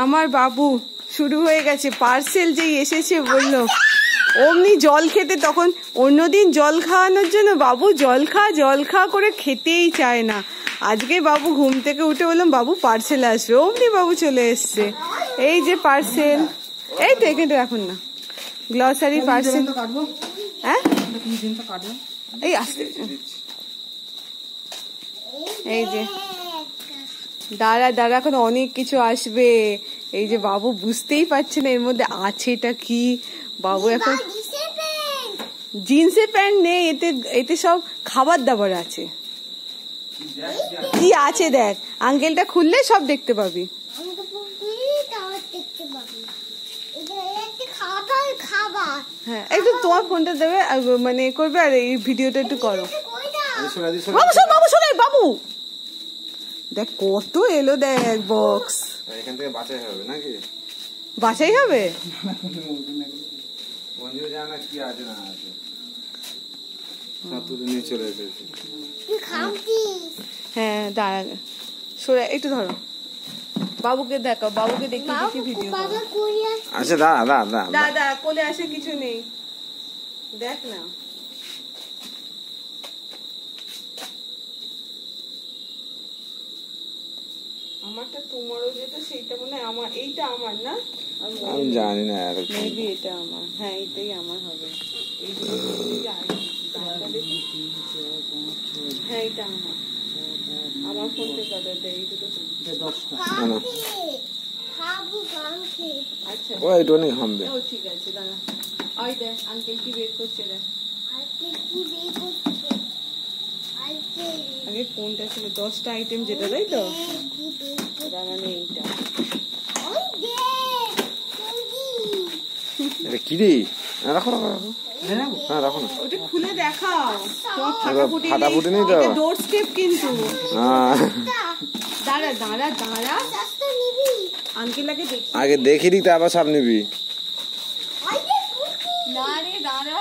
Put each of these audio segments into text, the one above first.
আমার বাবু শুরু হয়ে গেছে, পার্সেল যেই এসেছে বললো অমনি জল খেতে, তখন অন্যদিন জল খাওয়ানোর জন্য বাবু জল খা করে খেতেই চায় না। আজকে বাবু ঘুম থেকে উঠে বললাম বাবু পার্সেল আসবে, অমনি বাবু চলে এসছে। এই যে পার্সেল, এই তো এখানে রাখুন না, গ্লসারি পার্সেল। হ্যাঁ এই আসতে, এই যে দাঁড়া এখন অনেক কিছু আসবে। এই যে বাবু বুঝতেই পারছে না এর মধ্যে আছে এটা কি। বাবু এখন জিন্সের প্যান্ট নেই, এতে সব খাবার দাবার আছে। কি আছে দেখ, আঙ্কেলটা খুললে সব দেখতে পাবি। হ্যাঁ একটু তোমার ফোনটা দেবে, মানে করবে, আর এই ভিডিওটা একটু করো। বাবু শোনে, বাবু দেখ কত এলো, দেখ বক্স। এখান থেকে বাছাই হবে নাকি? বাছাই হবে, কি আছে না আছে নিয়ে চলে এসেছে। হ্যাঁ দাঁড়া, সরে একটু ধরো, বাবুকে দেখাও, বাবুকে দেখতে দেখি ভিডিও। আচ্ছা দাদা কোলে আসে কিছু নেই, দেখ না। আমারটা তোমারও যেটা সেইটা মনে হয় আমার, এইটা আমার না, আমি জানি না, মেবি এটা আমার। হ্যাঁ এইটাই আমার হবে। হ্যাঁ এটা আমার ফোন থেকে দাদা দেয়, এই দুটো আচ্ছা ঠিক আছে দাদা। ওই দেখ আঙ্কেল কি বের করছে, দেখ আগে কোনটা ছিল, 10টা আইটেম যেটা, তাই তো মানে এইটা। কি রে, রাখো রাখো না, ওটা খুলে দেখাও, ফাটাফুটি নেই তো, ডোর স্টেপ কিন্তু। দাঁড়া আঙ্কেল আগে দেখি দিতে, আবার সব নিবি। না রে দাঁড়া,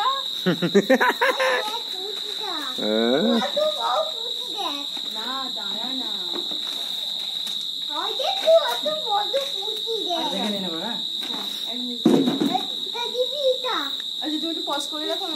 না দাঁড়া না, আচ্ছা তুমি একটু পজ করে রাখো।